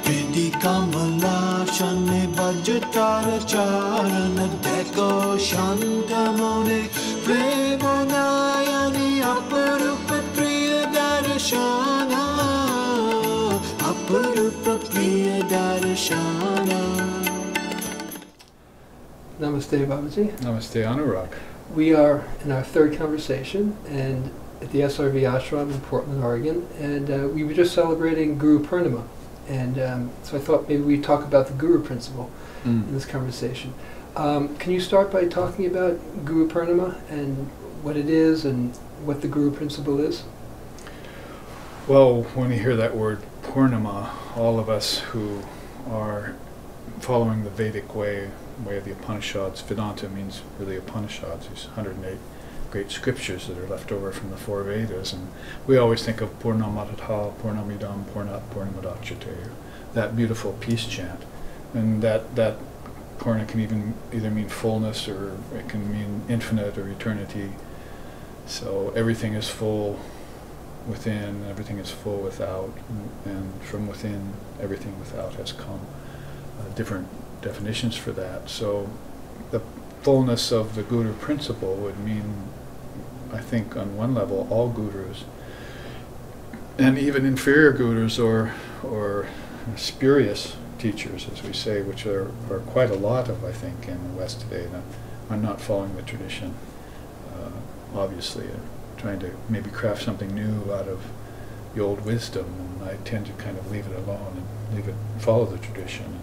Kriti Kamala Shane Bhajatara Charana Deko Shantamone Premonayani Aparupa Priya Darshana Aparupa Priya Darshana. Namaste, Babaji. Namaste, Anurag. We are in our third conversation and at the SRV ashram in Portland, Oregon, and we were just celebrating Guru Purnima. And so I thought maybe we'd talk about the Guru principle in this conversation. Can you start by talking about Guru Purnima and what it is and what the Guru principle is? Well, when you hear that word Purnima, all of us who are following the Vedic way of the Upanishads, Vedanta means really Upanishads, these 108 great scriptures that are left over from the four Vedas, and we always think of Purnamadaha, Purnamidam, Purnat, Purnamadachyate, that beautiful peace chant. And that Purna can either mean fullness, or it can mean infinite or eternity. So everything is full within, everything is full without, and from within everything without has come. Different definitions for that. So the fullness of the Guru principle would mean, I think, on one level, all gurus, and even inferior gurus or spurious teachers, as we say, which are quite a lot of, I think, in the West today, that are not following the tradition, obviously, trying to maybe craft something new out of the old wisdom, and I tend to kind of leave it alone and follow the tradition,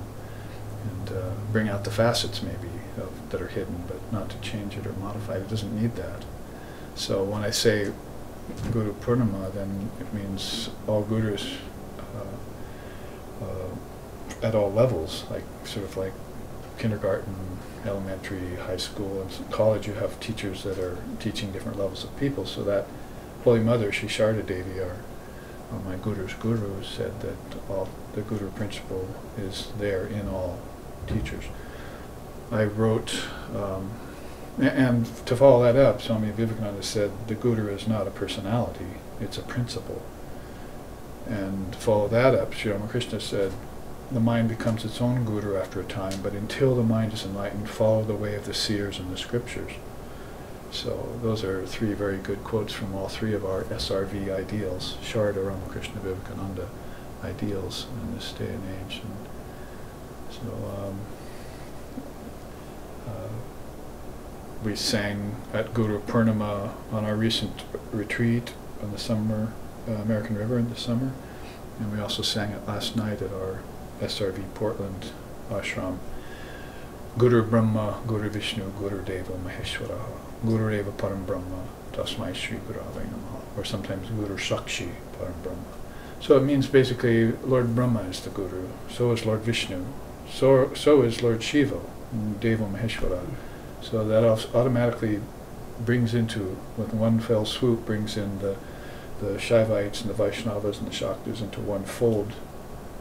and bring out the facets maybe that are hidden, but not to change it or modify it. It doesn't need that. So when I say Guru Purnima, then it means all gurus at all levels, sort of like kindergarten, elementary, high school, and college. You have teachers that are teaching different levels of people. So that Holy Mother, Sri Sharda Devi, my guru's guru, said that all the Guru principle is there in all teachers. I wrote, and to follow that up, Swami Vivekananda said the Guru is not a personality, it's a principle. And to follow that up, Sri Ramakrishna said the mind becomes its own Guru after a time, but until the mind is enlightened, follow the way of the seers and the scriptures. So those are three very good quotes from all three of our SRV ideals, Sharda, Ramakrishna, Vivekananda ideals in this day and age. And so we sang at Guru Purnima on our recent retreat on the summer, American River in the summer, and we also sang it last night at our SRV Portland ashram. Guru Brahma, Guru Vishnu, Guru Deva Maheshwara, Guru Deva Param Brahma, Tasmai Shri Gurave Namaha, or sometimes Guru Shakti Param Brahma. So it means basically Lord Brahma is the Guru, so is Lord Vishnu, so is Lord Shiva, Deva Maheshwara. So that automatically brings into, with one fell swoop, brings in the Shaivites and the Vaishnavas and the Shaktas into one fold,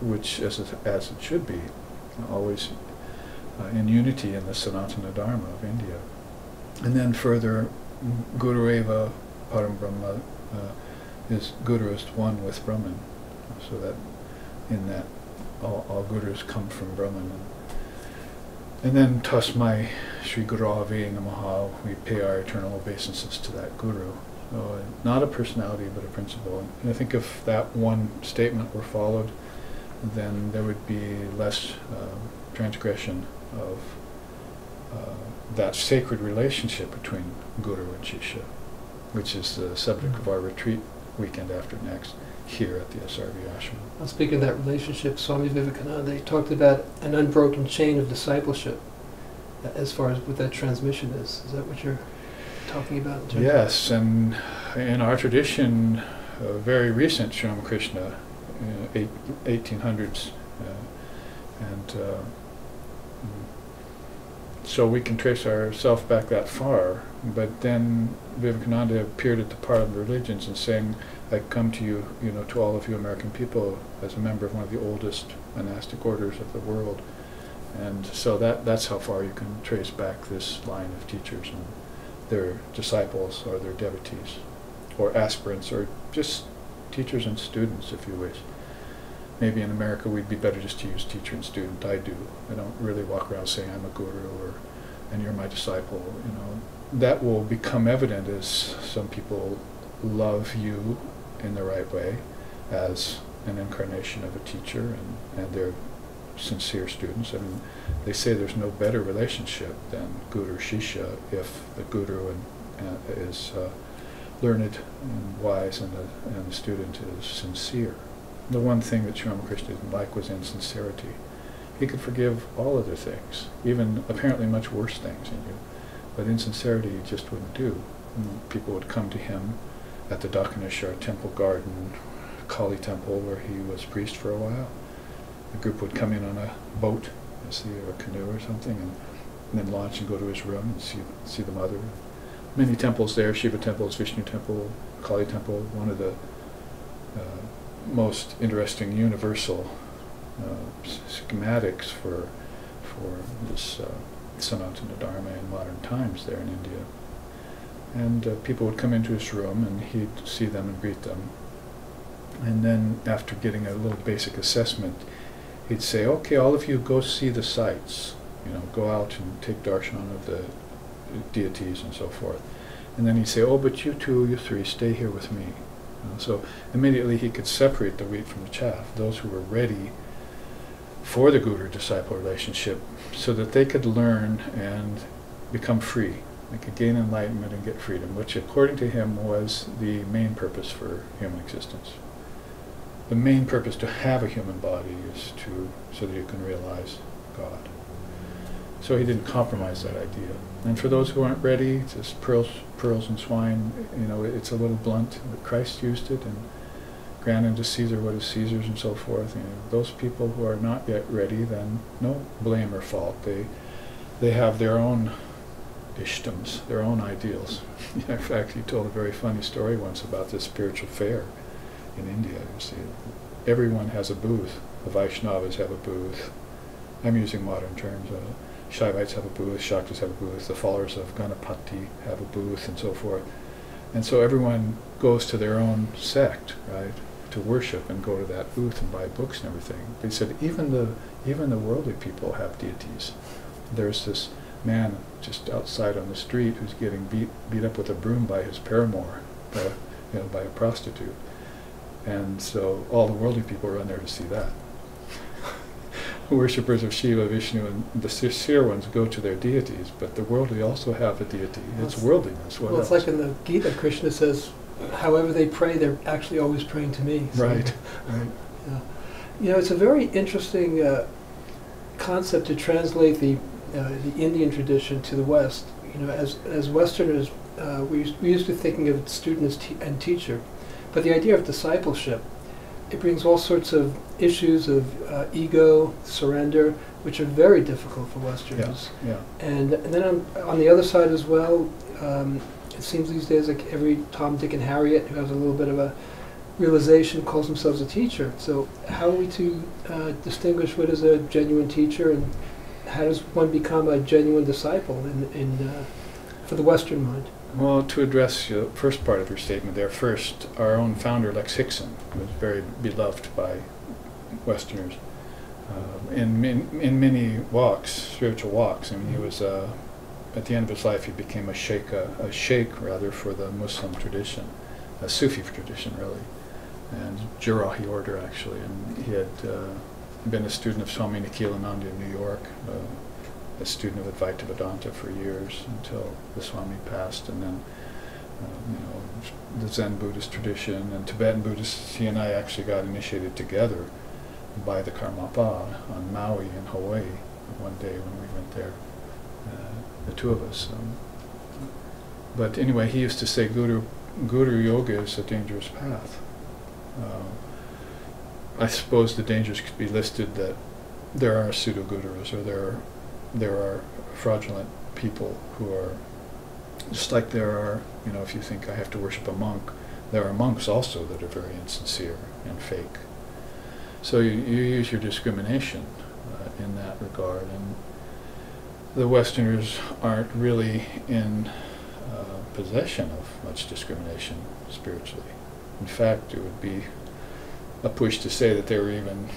which, as it should be, always in unity in the Sanatana Dharma of India. And then further, Guru Eva Param Brahma, Guru is one with Brahman, so that in that all gurus come from Brahman. And then Tasmai Shri Gurave Namaha, we pay our eternal obeisances to that Guru. So not a personality, but a principle. And I think if that one statement were followed, then there would be less transgression of that sacred relationship between Guru and Shishya, which is the subject of our retreat weekend after next here at the SRV ashram. Well, speaking of that relationship, Swami Vivekananda, they talked about an unbroken chain of discipleship as far as what that transmission is. Is that what you're talking about? In terms Yes, and in our tradition, very recent Sri Ramakrishna, 1800s, and so we can trace ourselves back that far, but then Vivekananda appeared at the Parliament of Religions and saying, I come to you, to all of you American people as a member of one of the oldest monastic orders of the world. And so that's how far you can trace back this line of teachers and their disciples or their devotees, or aspirants, or just teachers and students, if you wish. maybe in America we'd be better just to use teacher and student. I do. I don't really walk around saying I'm a guru and you're my disciple. That will become evident as some people love you in the right way as an incarnation of a teacher, and they're sincere students. I mean, they say there's no better relationship than guru-shishya if the guru is learned and wise and the student is sincere. The one thing that Ramakrishna didn't like was insincerity. He could forgive all other things, even apparently much worse things in you, but insincerity he just wouldn't do. And people would come to him at the Dakshineshwar temple garden, Kali temple, where he was priest for a while. The group would come in on a boat, or a canoe or something, and then launch and go to his room and see the mother. Many temples there, Shiva temples, Vishnu temple, Kali temple. One of the most interesting universal schematics for this Sanatana Dharma in modern times there in India. And people would come into his room and he'd see them and greet them. And then after getting a little basic assessment, he'd say, okay, all of you go see the sights. Go out and take darshan of the deities and so forth. And then he'd say, oh, but you two, you three, stay here with me. So immediately he could separate the wheat from the chaff, those who were ready for the guru-disciple relationship, so that they could learn and become free. They could gain enlightenment and get freedom, which according to him was the main purpose for human existence. The main purpose to have a human body is so that you can realize God. So he didn't compromise that idea. And for those who aren't ready, just pearls and swine, it's a little blunt, but Christ used it, and grant unto Caesar what is Caesar's and so forth. Those people who are not yet ready, then no blame or fault. They have their own ishtams, their own ideals. In fact, he told a very funny story once about this spiritual fair in India. You see, everyone has a booth. The Vaishnavas have a booth. I'm using modern terms. Shaivites have a booth, Shaktis have a booth, the followers of Ganapati have a booth, and so forth. And so everyone goes to their own sect, right, to worship and go to that booth and buy books and everything. They said even the worldly people have deities. There's this man just outside on the street who's getting beat up with a broom by his paramour, by a prostitute. And so all the worldly people run there to see that. Worshippers of Shiva, Vishnu, and the sincere ones go to their deities, but the worldly also have a deity. It's worldliness. What else? It's like in the Gita, Krishna says, however they pray, they're actually always praying to me. So, right. yeah. It's a very interesting concept to translate the Indian tradition to the West. As Westerners, we used to thinking of student as and teacher, but the idea of discipleship, it brings all sorts of issues of ego, surrender, which are very difficult for Westerners. Yeah. And then on the other side as well, it seems these days like every Tom, Dick, and Harriet who has a little bit of a realization calls themselves a teacher. So how are we to distinguish what is a genuine teacher, and how does one become a genuine disciple for the Western mind? Well, to address the first part of your statement there, first, our own founder, Lex Hickson, was very beloved by Westerners in many walks, spiritual walks. I mean, he was, at the end of his life, he became a sheikh for the Muslim tradition, a Sufi tradition, really, and Jurahi order, actually. And he had been a student of Swami Nikhilananda in New York, a student of Advaita Vedanta for years until the Swami passed, and then the Zen Buddhist tradition and Tibetan Buddhists. He and I actually got initiated together by the Karmapa on Maui in Hawaii one day when we went there, the two of us. But anyway, he used to say Guru Yoga is a dangerous path. I suppose the dangers could be listed that there are pseudo-gurus, or there are fraudulent people who are, just like there are, if you think I have to worship a monk, there are monks also that are very insincere and fake. So you use your discrimination in that regard, and the Westerners aren't really in possession of much discrimination spiritually. In fact, it would be a push to say that they were even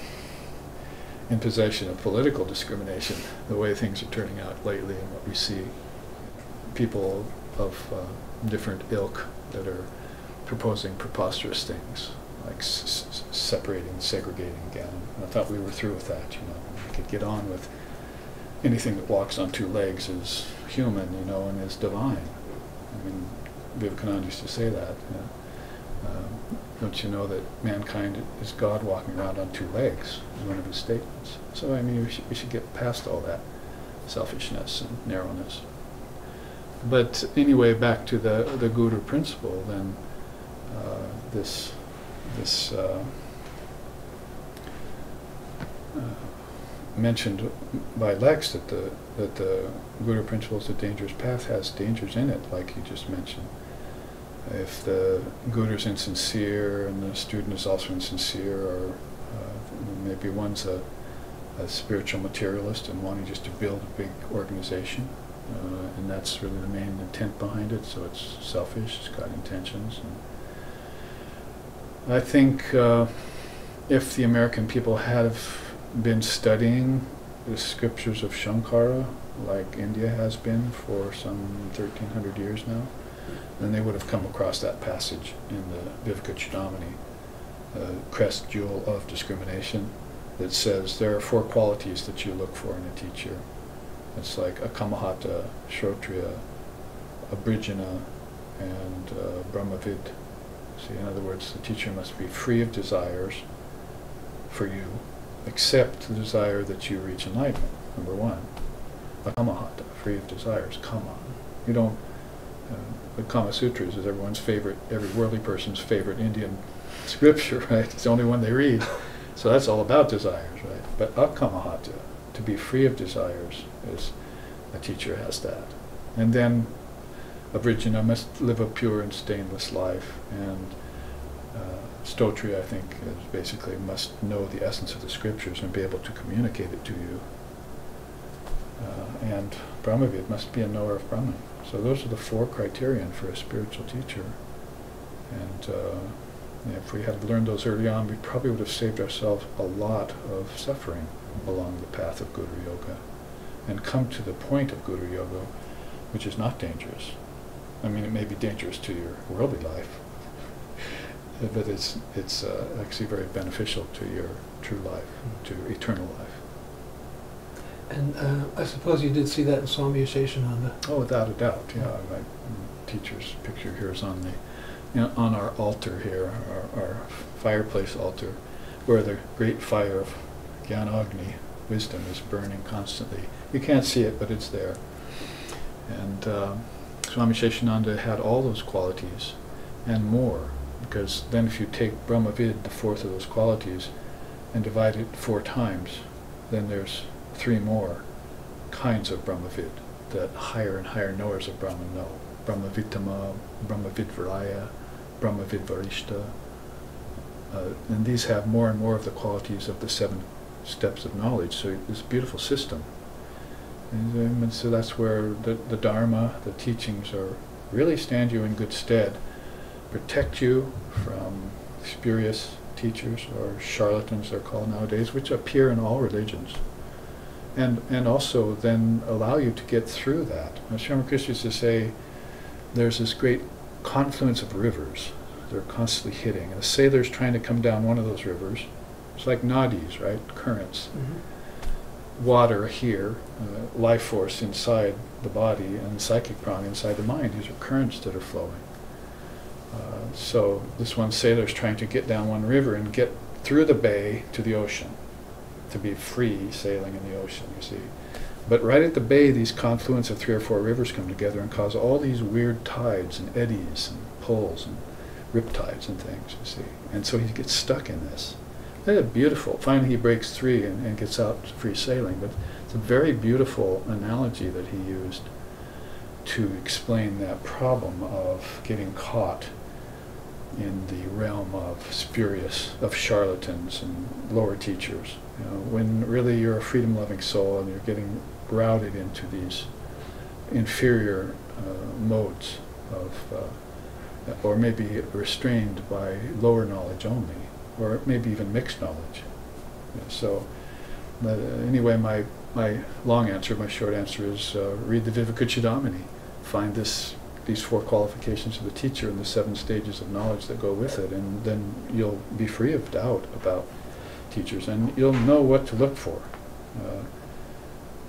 in possession of political discrimination, the way things are turning out lately and what we see. People of different ilk that are proposing preposterous things, like separating, segregating again. And I thought we were through with that, you know. We could get on with anything that walks on two legs is human, you know, and is divine. I mean, Vivekananda used to say that. You know. Don't you know that mankind is God walking around on two legs, is one of his statements. So, I mean, we should get past all that selfishness and narrowness. But anyway, back to the Guru principle, then this mentioned by Lex that the Guru principle is a dangerous path, has dangers in it, like you just mentioned. If the Guru is insincere and the student is also insincere, or maybe one's a spiritual materialist and wanting just to build a big organization, and that's really the main intent behind it, so it's selfish, it's got intentions. And I think if the American people had been studying the scriptures of Shankara, like India has been for some 1,300 years now, then they would have come across that passage in the Viveka Chudamani, crest jewel of discrimination, that says there are 4 qualities that you look for in a teacher. It's like a Kamahata, Shrotriya, a Brijana, and Brahmavid. See, in other words, the teacher must be free of desires for you, except the desire that you reach enlightenment, number 1. A Kamahata, free of desires, Kama. You don't, the Kama Sutras is everyone's favorite, every worldly person's favorite Indian scripture, right? It's the only one they read. So that's all about desires, right? But akamahata, to be free of desires, is a teacher has that. And then a Vrijana must live a pure and stainless life, and Stotri, I think, is basically must know the essence of the scriptures and be able to communicate it to you. And Brahmavid must be a knower of Brahman. So those are the 4 criterion for a spiritual teacher. And if we had learned those early on, we probably would have saved ourselves a lot of suffering along the path of Guru Yoga, and come to the point of Guru Yoga, which is not dangerous. I mean, it may be dangerous to your worldly life, but it's actually very beneficial to your true life, to eternal life. And I suppose you did see that in Swami Sheshananda. Oh, without a doubt, yeah. My teacher's picture here is on on our altar here, our fireplace altar, where the great fire of Jnana Agni, wisdom, is burning constantly. You can't see it, but it's there. And Swami Sheshananda had all those qualities and more, because then if you take Brahmavid, the 4th of those qualities, and divide it 4 times, then there's 3 more kinds of Brahmavid that higher and higher knowers of Brahman know. Brahmavidtama, Brahmavidvaraya, Brahmavidvarishta. And these have more and more of the qualities of the 7 steps of knowledge, so it's a beautiful system. And so that's where the Dharma, the teachings, are really stand you in good stead, protect you from spurious teachers, or charlatans they're called nowadays, which appear in all religions. And also then allow you to get through that. As Ramakrishna used to say, there's this great confluence of rivers they're constantly hitting, and a sailor's trying to come down one of those rivers. It's like nadis, right? Currents. Mm-hmm. Water here, life force inside the body, and psychic prana inside the mind. These are currents that are flowing. So this one sailor's trying to get down one river and get through the bay to the ocean, to be free sailing in the ocean, you see. But right at the bay, these confluence of 3 or 4 rivers come together and cause all these weird tides and eddies and pulls and riptides and things, you see. And so he gets stuck in this. They're beautiful. Finally he breaks 3 and gets out to free sailing. But it's a very beautiful analogy that he used to explain that problem of getting caught in the realm of spurious, of charlatans and lower teachers. You know, when really you're a freedom-loving soul and you're getting routed into these inferior modes of, or maybe restrained by lower knowledge only, or maybe even mixed knowledge. So anyway, my long answer, my short answer is read the Vivakuchidamini. Find these 4 qualifications of the teacher and the 7 stages of knowledge that go with it, and then you'll be free of doubt about teachers, and you'll know what to look for.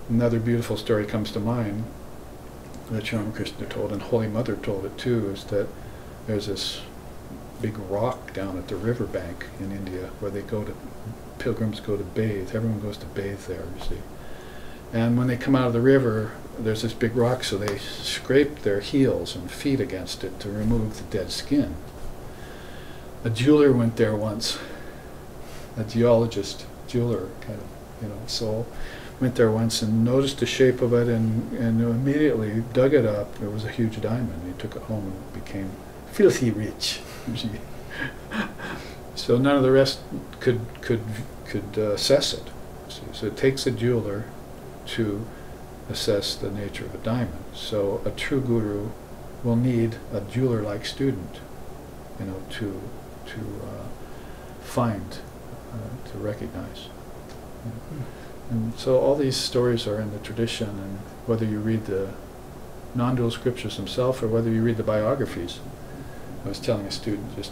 Another beautiful story comes to mind that Ramakrishna told, and Holy Mother told it too, is that there's this big rock down at the riverbank in India where pilgrims go to bathe. Everyone goes to bathe there, you see. And when they come out of the river, there's this big rock, so they scrape their heels and feet against it to remove the dead skin. A jeweler went there once, a jeweler kind of, soul, went there once and noticed the shape of it and immediately dug it up. It was a huge diamond. He took it home and became filthy rich. So none of the rest could assess it. So it takes a jeweler to assess the nature of a diamond. So a true guru will need a jeweler-like student, to find, to recognize. And so all these stories are in the tradition, and whether you read the non-dual scriptures themselves or whether you read the biographies. I was telling a student just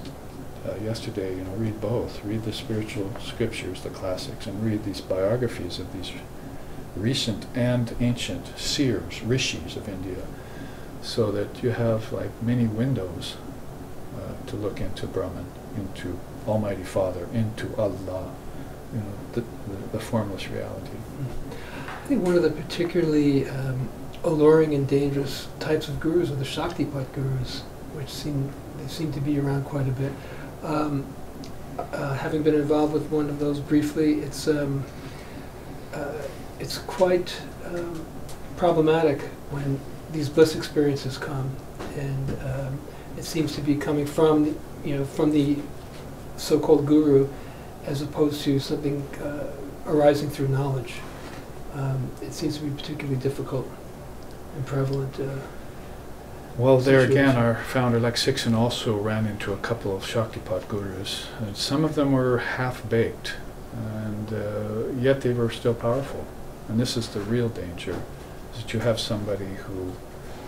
yesterday, read both. Read the spiritual scriptures, the classics, and read these biographies of these recent and ancient seers, rishis of India, so that you have like many windows to look into Brahman, into Almighty Father, into Allah, the formless reality. I think one of the particularly alluring and dangerous types of gurus are the Shaktipat gurus, which seem to be around quite a bit. Having been involved with one of those briefly, it's quite problematic when these bliss experiences come, and it seems to be coming from the so-called guru, as opposed to something arising through knowledge. It seems to be particularly difficult and prevalent. Well, there again, our founder Lexixon also ran into a couple of Shaktipat gurus, and some of them were half-baked, and yet they were still powerful. And this is the real danger, is that you have somebody who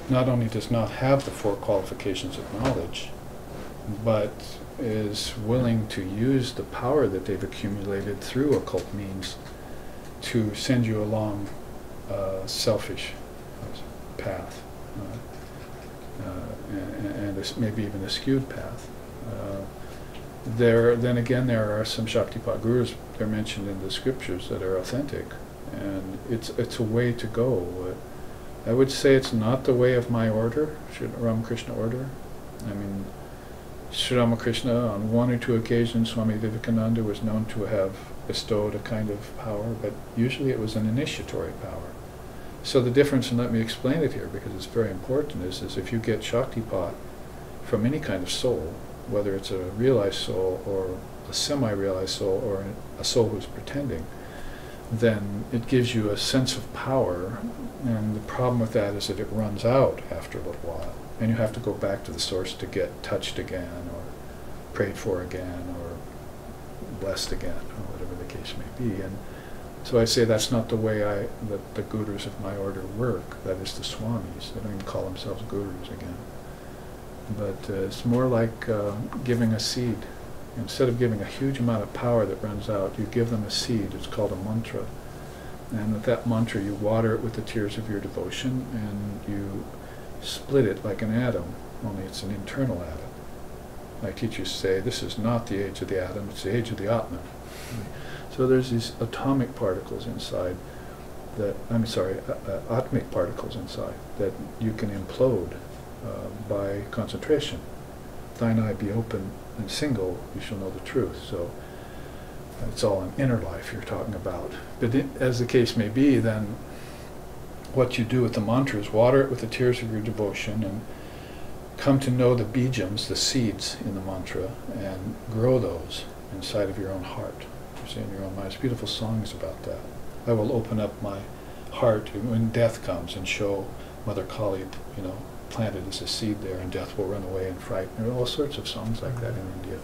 not only does not have the 4 qualifications of knowledge, but is willing to use the power that they've accumulated through occult means to send you along a selfish path, and maybe even a skewed path. Then again, there are some Shaktipat gurus, they're mentioned in the scriptures, that are authentic, and it's a way to go. I would say it's not the way of my order, Ramakrishna Order. I mean, Sri Ramakrishna, on 1 or 2 occasions, Swami Vivekananda was known to have bestowed a kind of power, but usually it was an initiatory power. So the difference, and let me explain it here because it's very important, is if you get Shaktipat from any kind of soul, whether it's a realized soul or a semi-realized soul or a soul who's pretending, then it gives you a sense of power, and the problem with that is that it runs out after a little while, and you have to go back to the source to get touched again, or prayed for again, or blessed again, or whatever the case may be. And so I say that's not the way that the gurus of my order work, that is the swamis. They don't even call themselves gurus again. But it's more like giving a seed. Instead of giving a huge amount of power that runs out, you give them a seed. It's called a mantra. And with that mantra, you water it with the tears of your devotion, and you split it like an atom, only it's an internal atom. My teachers say, this is not the age of the atom, it's the age of the Atman. So there's these atomic particles inside that, atmic particles inside that you can implode by concentration. Thine eye be open and single, you shall know the truth. So it's all an inner life you're talking about. But as the case may be, then what you do with the mantra is water it with the tears of your devotion and come to know the bijams, the seeds in the mantra, and grow those inside of your own heart. You see, in your own mind. There's beautiful songs about that. I will open up my heart when death comes and show Mother Kali, planted as a seed there, and death will run away in fright. There are all sorts of songs like that in India.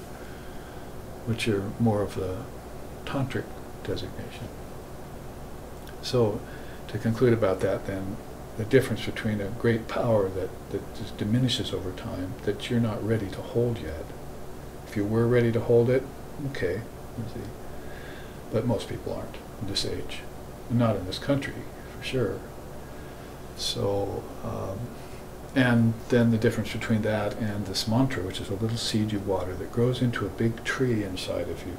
which are more of the tantric designation. So, to conclude about that then, the difference between a great power that just diminishes over time, that you're not ready to hold yet. If you were ready to hold it, okay, you see. But most people aren't in this age. Not in this country, for sure. So, and then the difference between that and this mantra, which is a little seed you water that grows into a big tree inside of you.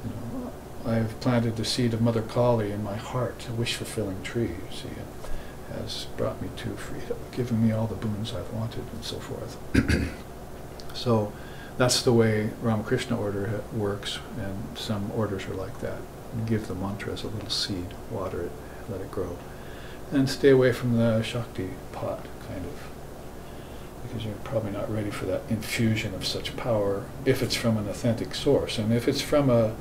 You know, I've planted the seed of Mother Kali in my heart, a wish-fulfilling tree, you see, and has brought me to freedom, given me all the boons I've wanted, and so forth. So that's the way Ramakrishna Order works, and some orders are like that. You give the mantra as a little seed, water it, let it grow. And stay away from the Shakti pot, kind of, because you're probably not ready for that infusion of such power if it's from an authentic source. And if it's from a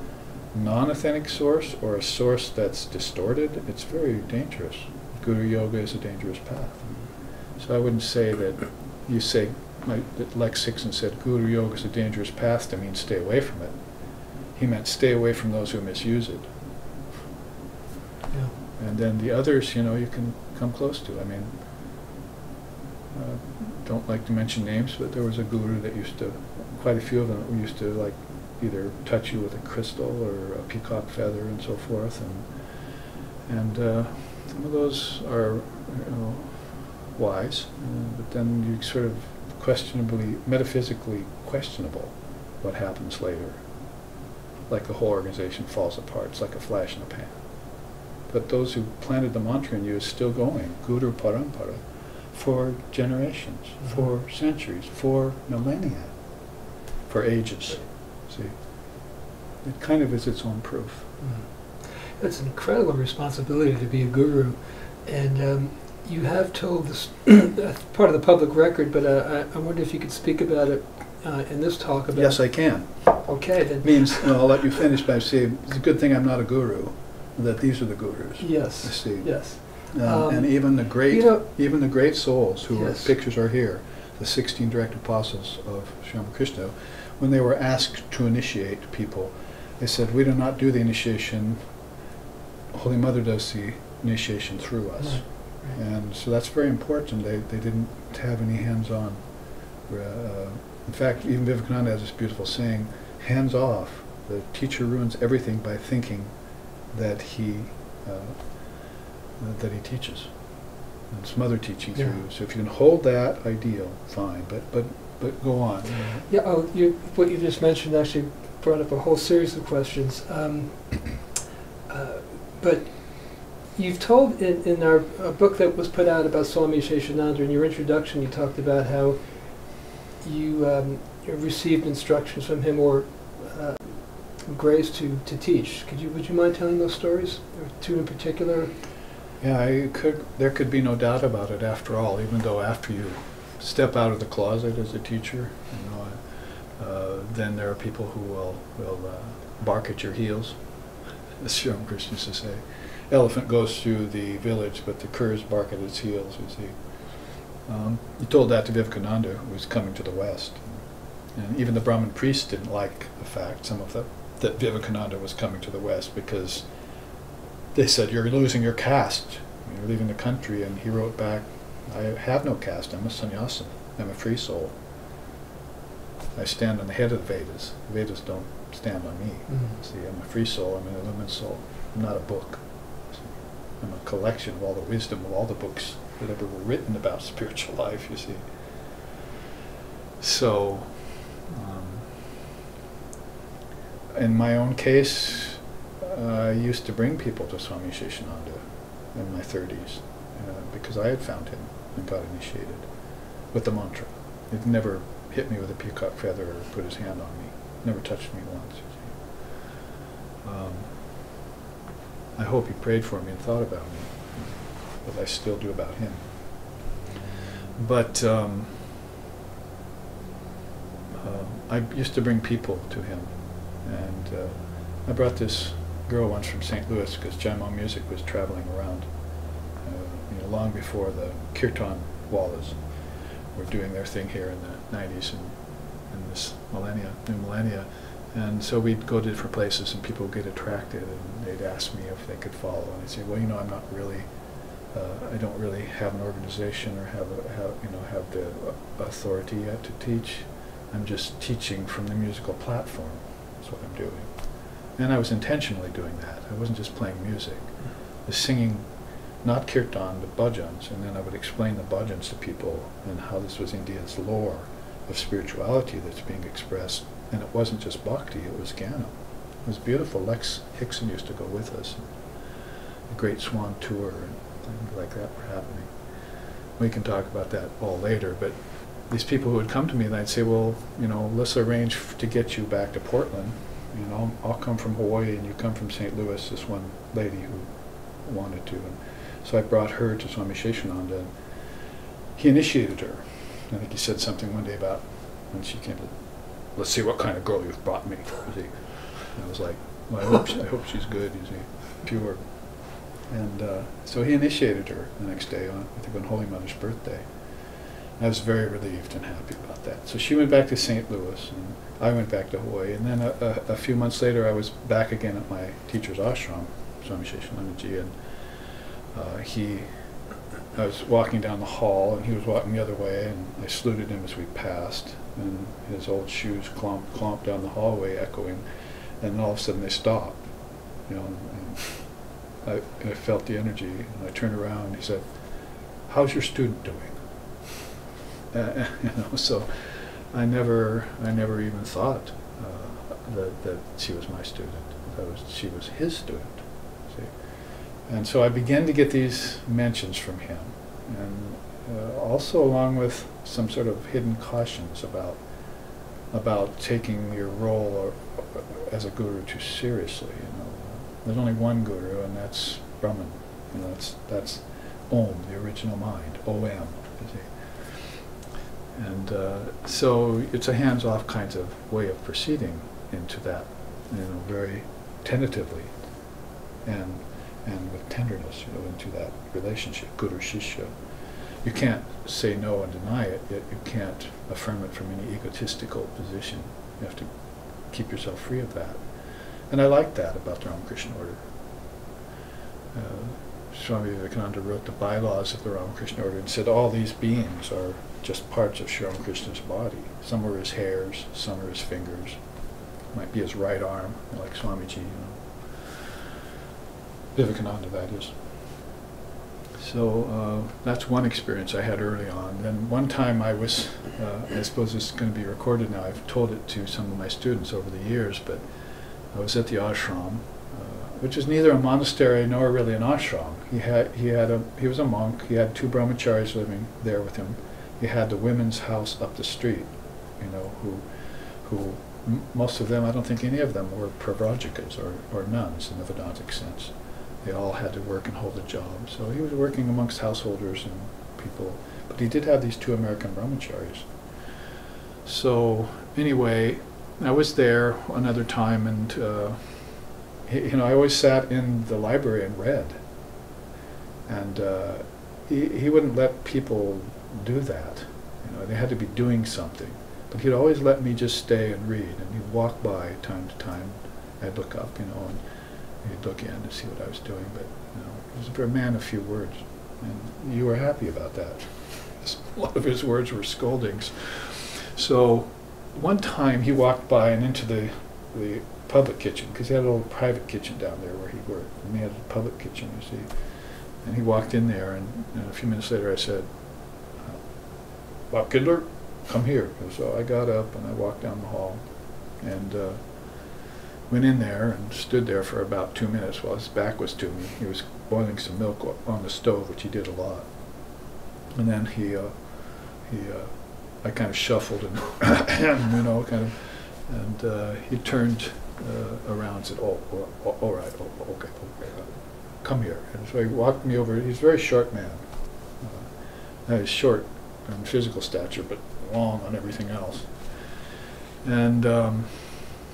non-authentic source, or a source that's distorted, it's very dangerous. Guru Yoga is a dangerous path. So I wouldn't say that you say, that Lex Sixon said, Guru Yoga is a dangerous path to mean stay away from it. He meant stay away from those who misuse it. Yeah. And then the others, you know, you can come close to. I mean, don't like to mention names, but there was a guru that used to, quite a few of them used to like either touch you with a crystal or a peacock feather and so forth, and some of those are, you know, wise, but then you sort of questionably, metaphysically questionable what happens later. Like the whole organization falls apart. It's like a flash in the pan. But those who planted the mantra in you is still going, Guru Parampara, for generations, for centuries, for millennia, for ages. See, it kind of is its own proof. It's an incredible responsibility to be a guru, and you have told this part of the public record, but I wonder if you could speak about it in this talk. About Yes, I can. Okay, then. Means, I'll let you finish by saying, it's a good thing I'm not a guru, that these are the gurus. Yes. I see. Yes. And even the great, you know, even the great souls who yes. are, pictures are here, the 16 direct apostles of Sri Ramakrishna, when they were asked to initiate people, they said, we do not do the initiation, Holy Mother does the initiation through us. Right. Right. And so that's very important. They didn't have any hands-on. In fact, even Vivekananda has this beautiful saying, hands off. The teacher ruins everything by thinking that he teaches. And it's mother teaching through you. So if you can hold that ideal, fine. But go on. Yeah. Oh, what you just mentioned actually brought up a whole series of questions. But you've told in our book that was put out about Swami Sheshananda, in your introduction, you talked about how you received instructions from him or grace to teach. Would you mind telling those stories? There were two in particular. Yeah, there could be no doubt about it after all, even though after you step out of the closet as a teacher, you know, then there are people who will bark at your heels, as Sri Ramakrishna used to say. Elephant goes through the village, but the curs bark at its heels, you see. He told that to Vivekananda, who was coming to the West. And even the Brahmin priests didn't like the fact, that Vivekananda was coming to the West, because they said, you're losing your caste, you're leaving the country. And he wrote back, I have no caste, I'm a sannyasin, I'm a free soul. I stand on the head of the Vedas. The Vedas don't stand on me. See, I'm a free soul, I'm an illumined soul. I'm not a book. See, I'm a collection of all the wisdom of all the books that ever were written about spiritual life, you see. So, in my own case, I used to bring people to Swami Sheshananda in my 30s because I had found him and got initiated with the mantra. It never hit me with a peacock feather or put his hand on me. Never touched me once. I hope he prayed for me and thought about me, but I still do about him. But I used to bring people to him, and I brought this girl once from St. Louis because Jaimo Music was traveling around, long before the Kirtan Wallas were doing their thing here in the 90s, and in this new millennia. And so we'd go to different places, and people would get attracted, and they'd ask me if they could follow. And I'd say, well, I'm not really, I don't really have an organization or have the authority yet to teach. I'm just teaching from the musical platform. That's what I'm doing. And I was intentionally doing that. I wasn't just playing music. I was singing, not kirtan, but bhajans, and then I would explain the bhajans to people and how this was India's lore of spirituality that's being expressed. And it wasn't just bhakti, it was Gyanam. It was beautiful. Lex Hickson used to go with us. A great swan tour and things like that were happening. We can talk about that all later, but these people who would come to me and I'd say, well, let's arrange to get you back to Portland. I'll come from Hawaii and you come from St. Louis, this one lady who wanted to. And so I brought her to Swami Sheshananda, and he initiated her. I think he said something one day about when she came to, let's see what kind of girl you've brought me. And I was like, well, I hope she's good, pure. And so he initiated her the next day, I think on Holy Mother's birthday. I was very relieved and happy about that. So she went back to St. Louis, and I went back to Hawaii. And then a few months later, I was back again at my teacher's ashram, Swami Sheshanandaji, and I was walking down the hall, and he was walking the other way, and I saluted him as we passed, and his old shoes clomped down the hallway, echoing, and all of a sudden they stopped, and I felt the energy, and I turned around, and he said, "How's your student doing?" So I never even thought that she was my student. She was his student. See? And so I began to get these mentions from him, and also along with some sort of hidden cautions about taking your role as a guru too seriously. There's only one guru, and that's Brahman. That's Om, the original mind, OM. You see. And so it's a hands-off kind of way of proceeding into that, very tentatively and with tenderness, into that relationship, guru-shishya. You can't say no and deny it, yet you can't affirm it from any egotistical position. You have to keep yourself free of that. And I like that about the Ramakrishna Order. Swami Vivekananda wrote the bylaws of the Ramakrishna Order and said all these beings are just parts of Sri Ramakrishna's body. Some are his hairs, some are his fingers. Might be his right arm, like Swamiji, Vivekananda, that is. So that's one experience I had early on. Then one time I was, I suppose this is going to be recorded now, I've told it to some of my students over the years, but I was at the ashram, which is neither a monastery nor really an ashram. He was a monk. He had 2 brahmacharis living there with him. He had the women's house up the street, who most of them, I don't think any of them were pravrajikas or nuns in the Vedantic sense. They all had to work and hold a job. So he was working amongst householders and people, but he did have these 2 American brahmacharis. So anyway, I was there another time, and I always sat in the library and read. And he wouldn't let people do that. They had to be doing something. But he'd always let me just stay and read, and he'd walk by time to time. I'd look up, and he'd look in to see what I was doing. But he was a man of few words, and you were happy about that. A lot of his words were scoldings. So one time he walked by and into the public kitchen, because he had a little private kitchen down there where he worked, and he had a public kitchen, you see. And he walked in there, and a few minutes later I said, "Bob Kindler, come here." So I got up and I walked down the hall and went in there and stood there for about 2 minutes while his back was to me. He was boiling some milk on the stove, which he did a lot. And then I kind of shuffled and, and he turned around and said, "Oh, all right, okay, come here." And so he walked me over. He's a very short man. He's short in physical stature, but long on everything else. And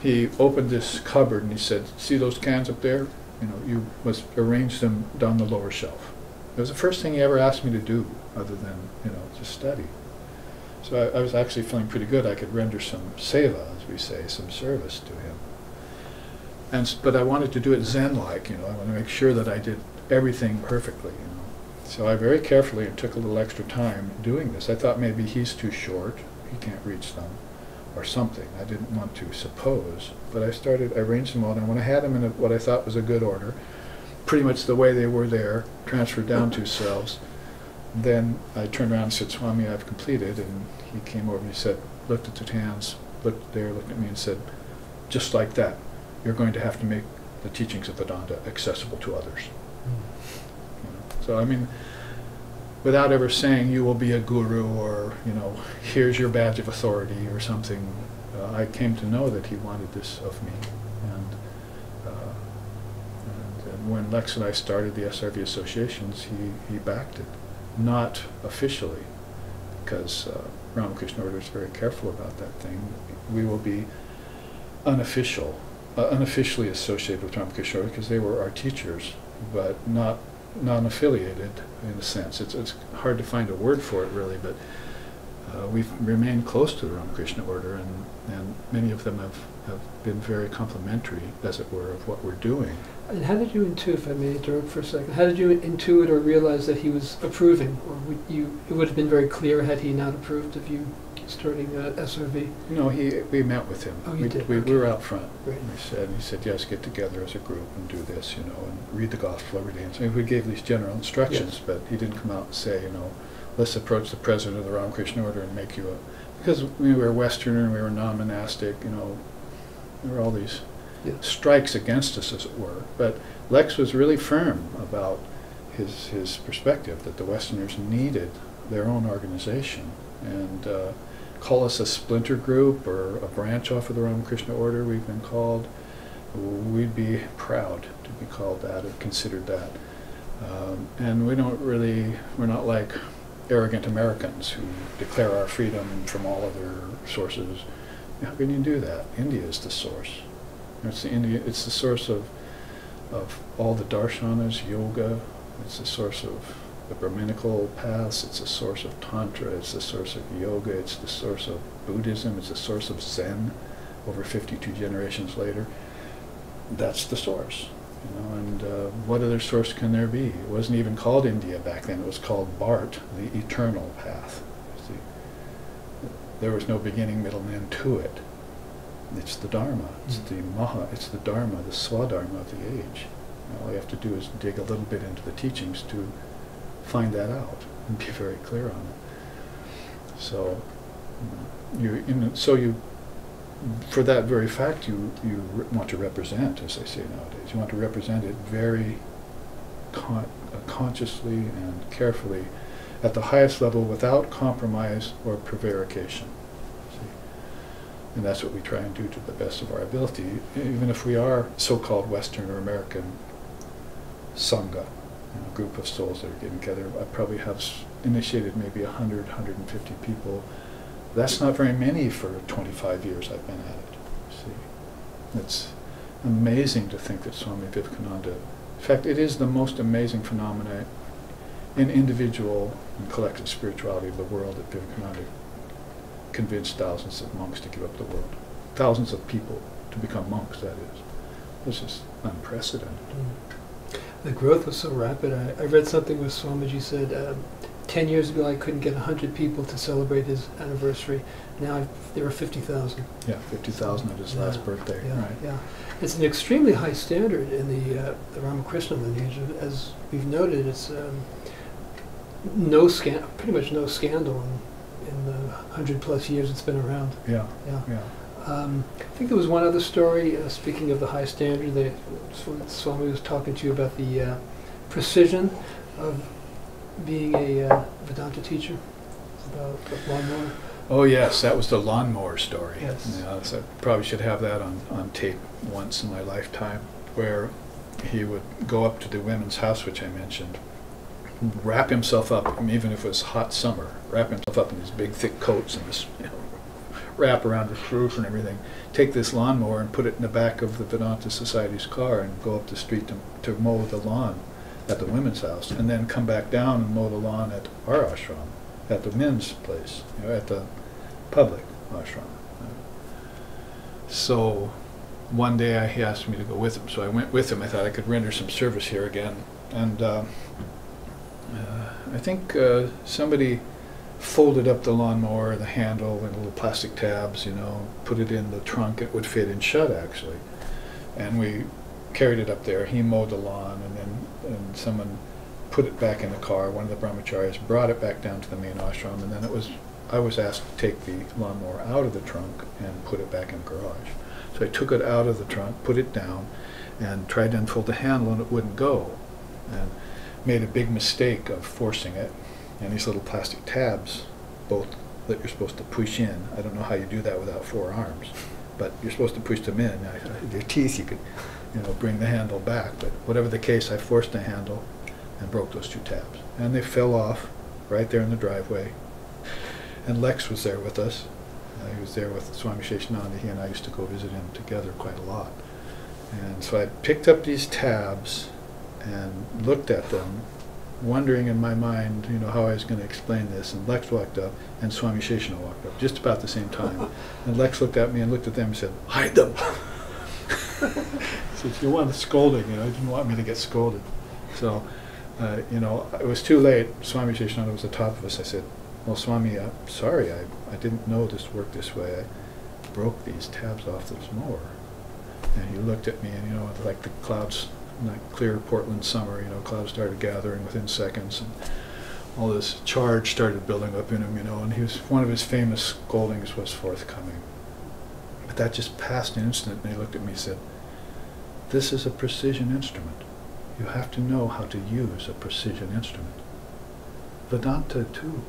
he opened this cupboard and he said, "See those cans up there? You must arrange them down the lower shelf." It was the first thing he ever asked me to do, other than, just study. So I was actually feeling pretty good. I could render some seva, as we say, some service to him. But I wanted to do it Zen-like, I wanted to make sure that I did everything perfectly, So I very carefully and took a little extra time doing this. I thought maybe he's too short, he can't reach them, or something. I didn't want to suppose, but I arranged them all, and when I had them in what I thought was a good order, pretty much the way they were there, transferred down 2 cells, then I turned around and said, Swami, I've completed, and he came over and he said, looked at the hands, looked there, looked at me and said, just like that, you're going to have to make the teachings of Vedanta accessible to others. So I mean, without ever saying you will be a guru or, here's your badge of authority or something, I came to know that he wanted this of me. And when Lex and I started the SRV associations, he backed it. Not officially, because Ramakrishna Order is very careful about that thing. We will be unofficially associated with Ramakrishna Order because they were our teachers, but not non-affiliated in a sense. It's hard to find a word for it really, but we've remained close to the Ramakrishna Order, and many of them have been very complimentary, as it were, of what we're doing. And how did you intuit, if I may interrupt for a second, how did you intuit or realize that he was approving? Or it would have been very clear had he not approved of you starting SRV? No, we met with him. Oh, you did? We were out front. Right. He said, yes, get together as a group and do this, and read the gospel every day. And so we gave these general instructions, yes. But he didn't come out and say, let's approach the president of the Ramakrishna Order and make you because we were Westerner and we were non-monastic, there were all these strikes against us, as it were. But Lex was really firm about his perspective that the Westerners needed their own organization, and call us a splinter group or a branch off of the Ramakrishna Order, we've been called. We'd be proud to be called that or considered that. And we're not like arrogant Americans who declare our freedom from all other sources. How can you do that? India is the source. It's the source of all the darshanas, yoga. It's the source of the Brahminical paths. It's the source of Tantra. It's the source of yoga. It's the source of Buddhism. It's the source of Zen over 52 generations later. That's the source. And what other source can there be? It wasn't even called India back then. It was called Bart, the eternal path. See, there was no beginning, middle, and end to it. It's the Dharma. It's the Maha. It's the Dharma, the Swadharma of the age. All you have to do is dig a little bit into the teachings to find that out and be very clear on it. So, for that very fact, you want to represent, as they say nowadays. You want to represent it very consciously and carefully at the highest level without compromise or prevarication. See? And that's what we try and do to the best of our ability, even if we are so-called Western or American Sangha, a group of souls that are getting together. I probably have initiated maybe 100, 150 people. That's not very many for 25 years I've been at it. See, it's amazing to think that Swami Vivekananda, in fact, it is the most amazing phenomena in individual and collective spirituality of the world that Vivekananda convinced thousands of monks to give up the world. Thousands of people to become monks, that is. This is unprecedented. The growth was so rapid. I read something where Swamiji said, 10 years ago I couldn't get 100 people to celebrate his anniversary. Now there are 50,000. Yeah, 50,000 at his last birthday. Yeah, right. Yeah. It's an extremely high standard in the Ramakrishna lineage. As we've noted, it's pretty much no scandal in the 100+ years it's been around. Yeah. Yeah. Yeah. I think there was one other story, speaking of the high standard, that Swami was talking to you about the precision of being a Vedanta teacher, about the lawnmower. Oh yes, that was the lawnmower story. Yes. Yeah, so I probably should have that on tape once in my lifetime, where he would go up to the women's house, which I mentioned, wrap himself up, even if it was hot summer, wrap himself up in these big thick coats and this, wrap around his roof and everything, take this lawnmower and put it in the back of the Vedanta Society's car and go up the street to mow the lawn at the women's house, and then come back down and mow the lawn at our ashram. at the men's place, at the public ashram. So one day he asked me to go with him, so I went with him. I thought I could render some service here again, and I think somebody folded up the lawnmower, the handle, and little plastic tabs, put it in the trunk. It would fit in shut, actually. And we carried it up there. He mowed the lawn, and someone put it back in the car. One of the brahmacharis brought it back down to the main ashram, and then I was asked to take the lawnmower out of the trunk and put it back in the garage. So I took it out of the trunk, put it down, and tried to unfold the handle, and it wouldn't go. And made a big mistake of forcing it. And these little plastic tabs, both that you're supposed to push in. I don't know how you do that without 4 arms, but you're supposed to push them in. With your teeth, you could, bring the handle back. But whatever the case, I forced the handle and broke those 2 tabs. And they fell off right there in the driveway. And Lex was there with us. He was there with Swami Sheshananda. He and I used to go visit him together quite a lot. And so I picked up these tabs and looked at them, wondering in my mind, how I was going to explain this. And Lex walked up, and Swami Sheshananda walked up, just about the same time. And Lex looked at me and looked at them and said, "Hide them!" He said, "You want scolding, he didn't want me to get scolded." So, it was too late. Swami Sheshananda was the top of us. I said, "Well, Swami, I'm sorry, I didn't know this worked this way. I broke these tabs off this mower." And he looked at me, and like the clouds, like clear Portland summer, clouds started gathering within seconds, and all this charge started building up in him, and one of his famous scoldings was forthcoming. But that just passed an instant, and he looked at me and said, "This is a precision instrument. You have to know how to use a precision instrument. Vedanta too."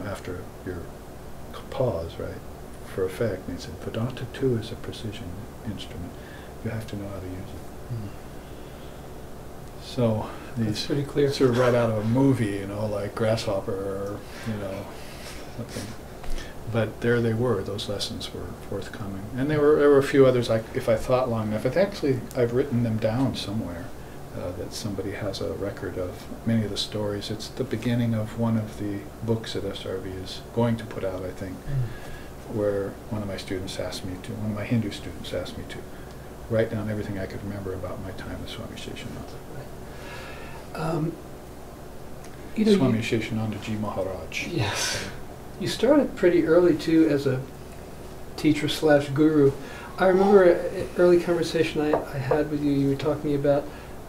After your pause, right, for effect, and he said, "Vedanta too is a precision instrument. You have to know how to use it." Mm. So that's pretty clear. Sort of right out of a movie, like Grasshopper or, something. But there they were. Those lessons were forthcoming. And there were a few others, if I thought long enough. I've written them down somewhere, that somebody has a record of many of the stories. It's the beginning of one of the books that SRV is going to put out, I think, where one of my Hindu students asked me to write down everything I could remember about my time with Swami Sheshananda. Swami Sheshananda Ji Maharaj. Yes. You started pretty early, too, as a teacher / guru. I remember an early conversation I had with you. You were talking about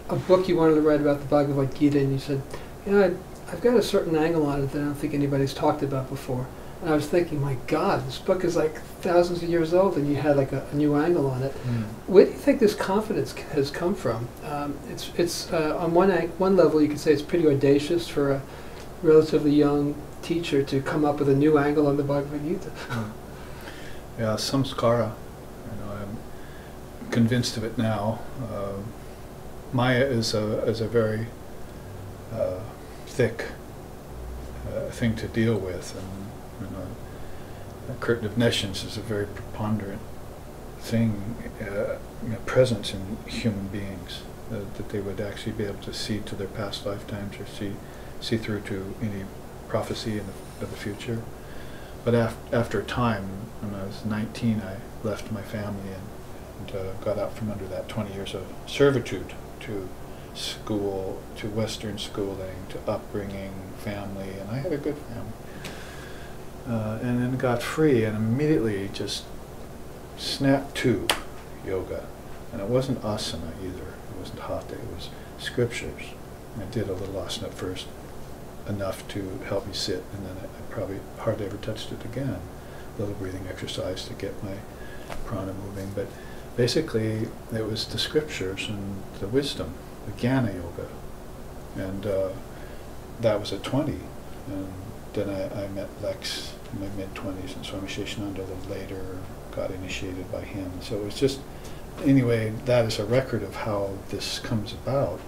a book you wanted to write about the Bhagavad Gita, and you said, I've got a certain angle on it that I don't think anybody's talked about before. And I was thinking, my God, this book is like thousands of years old, and you had like a new angle on it. Mm. Where do you think this confidence has come from? It's on one level, you could say it's pretty audacious for a relatively young teacher to come up with a new angle on the Bhagavad Gita. Mm. Yeah, samskara. I'm convinced of it now. Maya is a very thick thing to deal with, and a curtain of nescience is a very preponderant thing, presence in human beings, that they would actually be able to see to their past lifetimes or see through to any prophecy of the future. But after a time, when I was 19, I left my family and got out from under that 20 years of servitude to school, to Western schooling, to upbringing, family, and I had a good family. And then got free and immediately just snapped to yoga. And it wasn't asana either. It wasn't hatha. It was scriptures. I did a little asana first, enough to help me sit, and then I probably hardly ever touched it again. A little breathing exercise to get my prana moving. But basically, it was the scriptures and the wisdom, the jnana yoga. And that was at 20. And then I met Lex in my mid-20s, and Swami Sheshananda a little later, got initiated by him. So it was just, anyway, that is a record of how this comes about.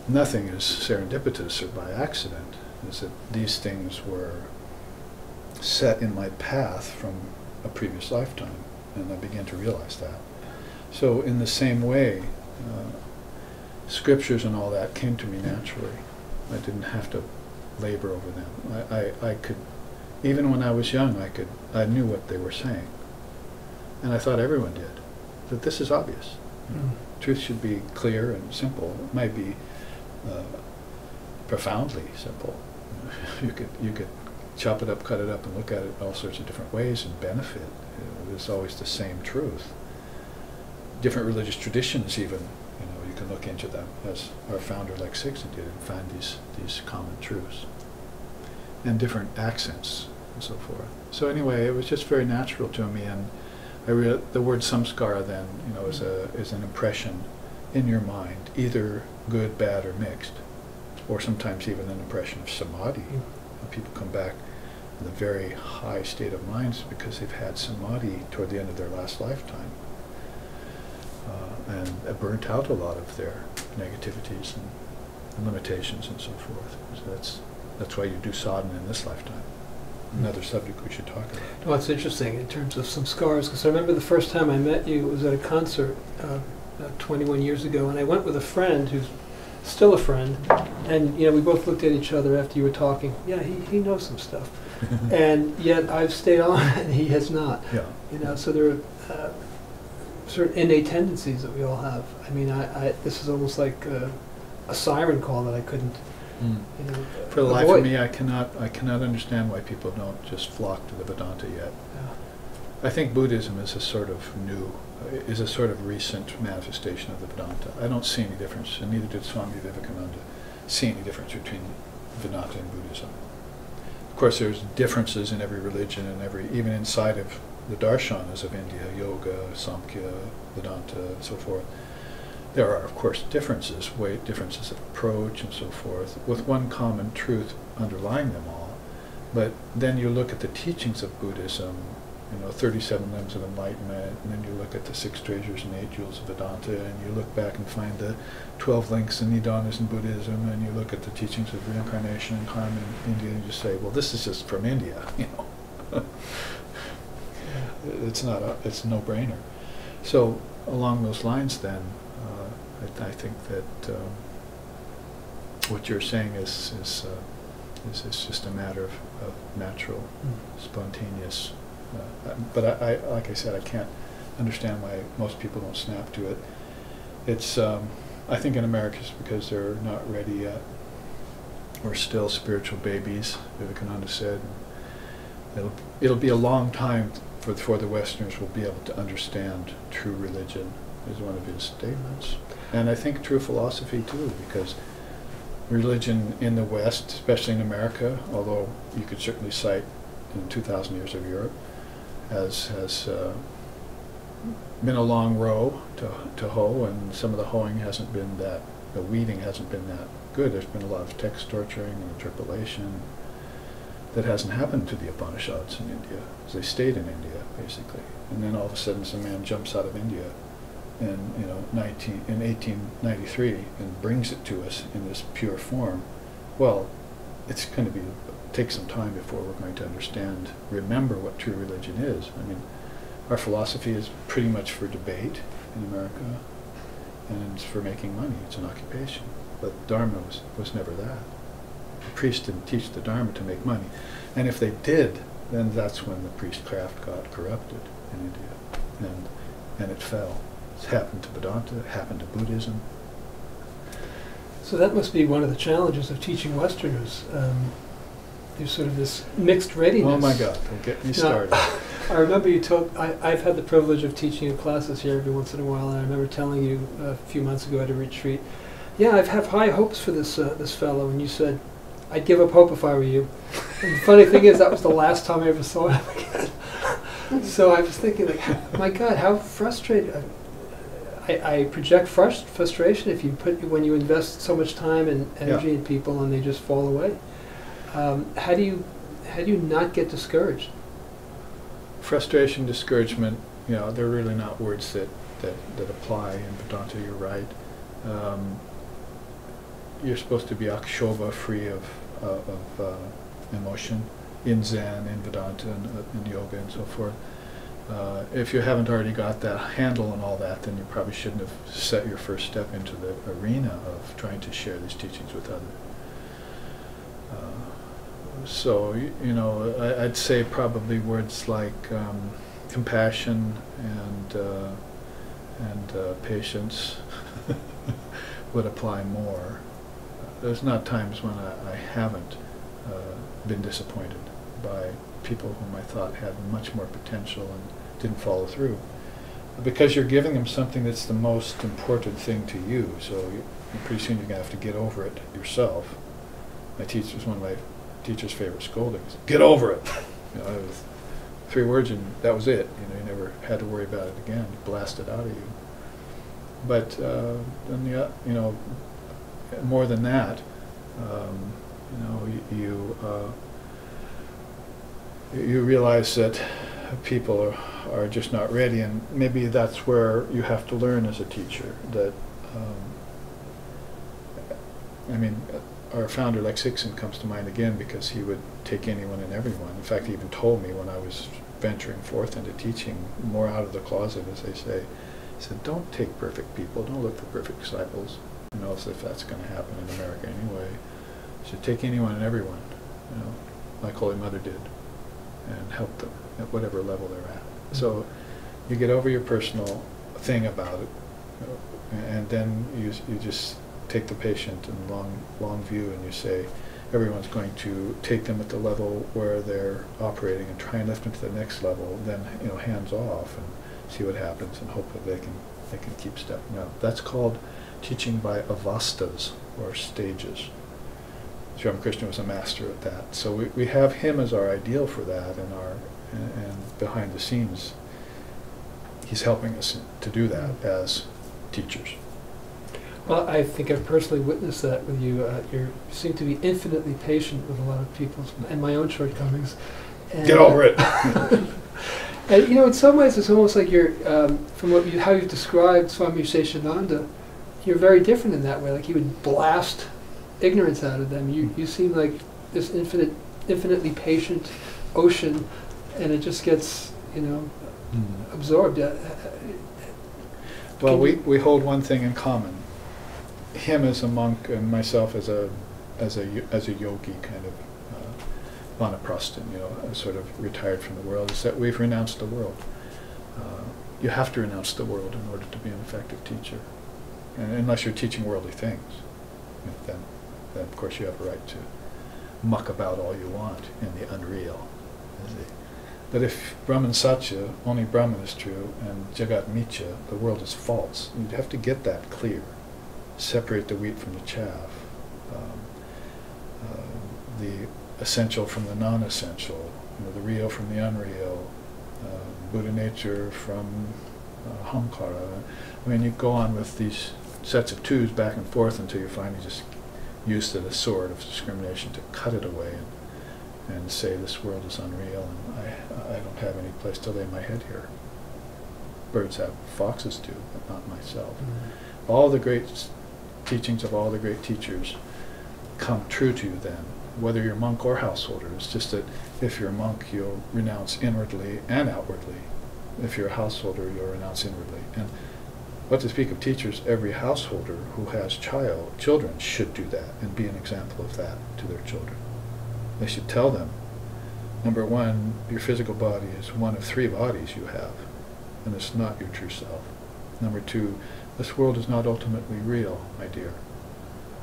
Nothing is serendipitous or by accident. Is that these things were set in my path from a previous lifetime, and I began to realize that. So in the same way, scriptures and all that came to me naturally. I didn't have to labor over them. I could, even when I was young, I knew what they were saying. And I thought everyone did. That this is obvious. Truth should be clear and simple. It might be profoundly simple. You could chop it up, cut it up, and look at it all sorts of different ways and benefit. There's always the same truth. Different religious traditions, even, you can look into them, as our founder, like Sigsa, did, and find these common truths, and different accents and so forth. So anyway, it was just very natural to me, and the word samskara then, is an impression in your mind, either good, bad, or mixed, or sometimes even an impression of samadhi. And people come back in a very high state of minds because they've had samadhi toward the end of their last lifetime, and burnt out a lot of their negativities and limitations and so forth. So that's why you do sadhana in this lifetime. Another subject we should talk about. Well, it's interesting in terms of some scars, because I remember the first time I met you, it was at a concert about 21 years ago, and I went with a friend who's still a friend, and we both looked at each other after you were talking. Yeah, he knows some stuff, and yet I've stayed on, and he has not. Yeah. So there are certain innate tendencies that we all have. I mean, this is almost like a siren call that I couldn't. For the life of me, I cannot understand why people don't just flock to the Vedanta yet. Yeah. I think Buddhism is a sort of recent manifestation of the Vedanta. I don't see any difference, and neither did Swami Vivekananda see any difference between Vedanta and Buddhism. Of course, there's differences in every religion and even inside of the darshanas of India, Yoga, Samkhya, Vedanta, and so forth. There are, of course, differences of approach and so forth, with one common truth underlying them all. But then you look at the teachings of Buddhism, 37 limbs of enlightenment, and then you look at the 6 treasures and 8 jewels of Vedanta, and you look back and find the 12 links and nidanas in Buddhism, and you look at the teachings of reincarnation and karma in India, and you say, well, this is just from India, It's a no-brainer. So along those lines, then, I think that what you're saying is just a matter of natural, spontaneous. But like I said, I can't understand why most people don't snap to it. It's I think in America it's because they're not ready yet. We're still spiritual babies, Vivekananda said. It'll be a long time before the Westerners will be able to understand true religion, is one of his statements. And I think true philosophy too, because religion in the West, especially in America, although you could certainly cite in 2,000 years of Europe, has been a long row to hoe, and some of the hoeing hasn't been that, the weeding hasn't been that good. There's been a lot of text torturing and interpolation that hasn't happened to the Upanishads in India, because they stayed in India, basically. And then all of a sudden some man jumps out of India in 1893 and brings it to us in this pure form. Well, it's going to take some time before we're going to remember what true religion is. I mean, our philosophy is pretty much for debate in America, and it's for making money. It's an occupation. But Dharma was never that. The priests didn't teach the Dharma to make money. And if they did, then that's when the priestcraft got corrupted in India, and it fell. It's happened to Vedanta, it happened to Buddhism. So that must be one of the challenges of teaching Westerners. There's sort of this mixed readiness. Oh my God, don't get me started. I remember you told, I've had the privilege of teaching in classes here every once in a while, and I remember telling you a few months ago at a retreat, yeah, I have high hopes for this fellow, and you said, I'd give up hope if I were you. And the funny thing is, that was the last time I ever saw him again. So I was thinking, like, my God, how frustrated. I project frustration when you invest so much time and energy in people and they just fall away. How do you not get discouraged? Frustration, discouragement, they're really not words that apply in Vedanta. You're right. You're supposed to be akshobha, free of emotion, in Zen, in Vedanta, and in yoga, and so forth. If you haven't already got that handle on all that, then you probably shouldn't have set your first step into the arena of trying to share these teachings with others. So, you know, I'd say probably words like compassion and patience would apply more. There's not times when I haven't been disappointed by people whom I thought had much more potential and didn't follow through. Because you're giving them something that's the most important thing to you, so pretty soon you're going to have to get over it yourself. My teacher's one of my teacher's favorite scoldings. Get over it! You know, it was 3 words and that was it. You know, you never had to worry about it again. It blasted out of you. But then you know, more than that, you know, you realize that people are just not ready, and maybe that's where you have to learn as a teacher that. I mean, our founder Lex Hixon comes to mind again because he would take anyone and everyone. In fact, he even told me when I was venturing forth into teaching, more out of the closet, as they say, he said, "Don't take perfect people. Don't look for perfect disciples." You know, as if that's going to happen in America anyway. You should take anyone and everyone, you know, like Holy Mother did, and help them at whatever level they're at. So you get over your personal thing about it, you know, and then you just take the patient in long view, and you say everyone's going to take them at the level where they're operating and try and lift them to the next level, then, you know, hands off and see what happens and hope that they can keep stepping up. That's called teaching by avastas, or stages. Ramakrishna was a master at that. So we have him as our ideal for that, and behind the scenes he's helping us to do that as teachers. Well, I think I've personally witnessed that with you. You seem to be infinitely patient with a lot of people and my own shortcomings. And, get over it. And you know, in some ways, it's almost like you're, from how you've described Swami Seshananda, you're very different in that way. Like, you would blast ignorance out of them. You seem like this infinitely patient ocean, and it just gets, you know, absorbed. Well, we hold one thing in common. Him as a monk and myself as a yogi, kind of vanaprastin, you know, sort of retired from the world, is that we've renounced the world. You have to renounce the world in order to be an effective teacher, and unless you're teaching worldly things, then of course you have a right to muck about all you want in the unreal. But if Brahman Satya, only Brahman is true, and Jagat Mithya, the world is false, you'd have to get that clear. Separate the wheat from the chaff, the essential from the non-essential, you know, the real from the unreal, Buddha nature from Hamkara. I mean, you go on with these sets of twos back and forth until you finally just use the sword of discrimination to cut it away and say this world is unreal, and I don't have any place to lay my head here. Birds have, foxes do, but not myself. Mm-hmm. All the great teachings of all the great teachers come true to you then, whether you're monk or householder. It's just that if you're a monk, you'll renounce inwardly and outwardly. If you're a householder, you'll renounce inwardly. And what to speak of teachers, every householder who has children should do that and be an example of that to their children. They should tell them, number one, your physical body is one of 3 bodies you have, and it's not your true self. Number two, this world is not ultimately real, my dear.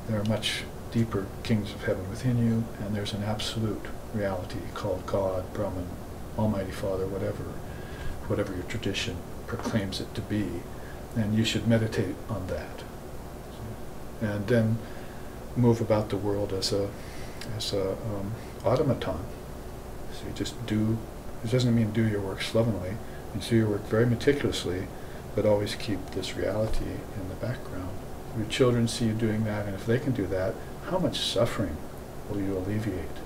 There are much deeper kings of heaven within you, and there's an absolute reality called God, Brahman, Almighty Father, whatever your tradition proclaims it to be, and you should meditate on that. And then move about the world as a automaton. So you just do. It doesn't mean do your work slovenly. You do your work very meticulously, but always keep this reality in the background. Your children see you doing that, and if they can do that, how much suffering will you alleviate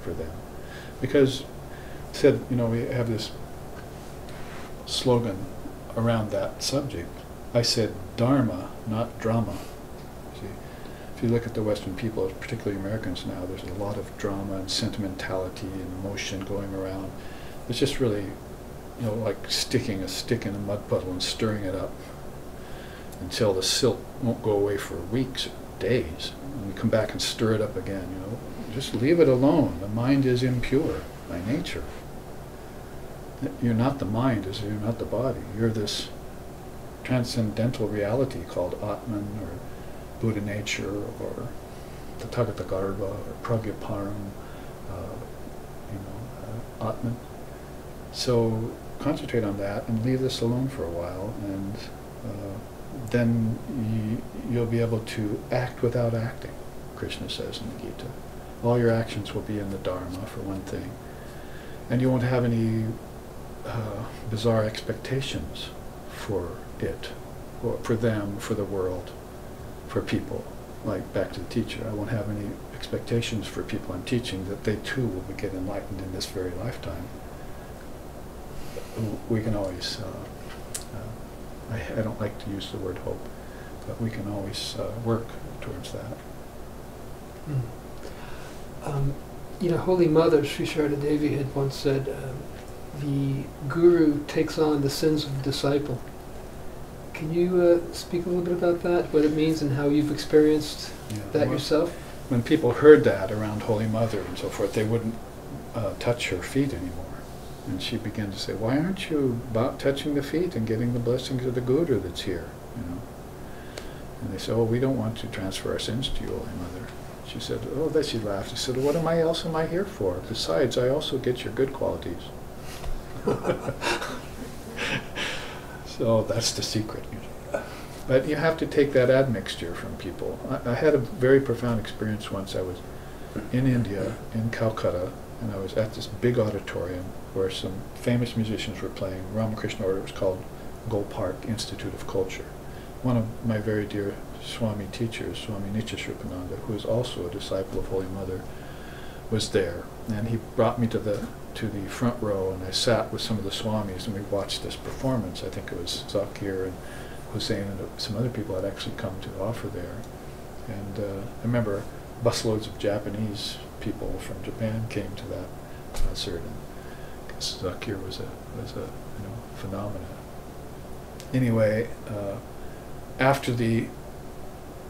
for them? Because, we have this slogan around that subject. I said dharma, not drama. See, if you look at the Western people, particularly Americans now, there's a lot of drama and sentimentality and emotion going around. It's just really, like sticking a stick in a mud puddle and stirring it up until the silt won't go away for weeks or days, and you come back and stir it up again. Just leave it alone. The mind is impure by nature. You're not the mind, as you're not the body. You're this transcendental reality called Atman or Buddha nature or Tathagata or Pragyaparam, Atman. So concentrate on that and leave this alone for a while, and then you'll be able to act without acting, Krishna says in the Gita. All your actions will be in the Dharma, for one thing, and you won't have any bizarre expectations for it, or for them, for the world, for people. Like back to the teacher, I won't have any expectations for people I'm teaching that they too will get enlightened in this very lifetime. We can always, I don't like to use the word hope, but we can always work towards that. Holy Mother, Sri Sharda Devi had once said, the Guru takes on the sins of the disciple. Can you speak a little bit about that, what it means and how you've experienced that yourself? When people heard that around Holy Mother and so forth, they wouldn't touch her feet anymore. And she began to say, why aren't you about touching the feet and getting the blessings of the Guru that's here? And they said, oh, we don't want to transfer our sins to you, Holy Mother. She said, oh, then she laughed. She said, what else am I here for? Besides, I also get your good qualities. So that's the secret. But you have to take that admixture from people. I had a very profound experience once. I was in India, in Calcutta, and I was at this big auditorium where some famous musicians were playing. Ramakrishna Order was called Gold Park Institute of Culture. One of my very dear Swami teachers, Swami Nityasrupananda, who is also a disciple of Holy Mother, was there. And he brought me to the front row, and I sat with some of the Swamis, and we watched this performance. I think it was Zakir and Hussein and some other people had actually come to offer there. And I remember busloads of Japanese people from Japan came to that concert, because Zakir was a phenomenon. Anyway, after the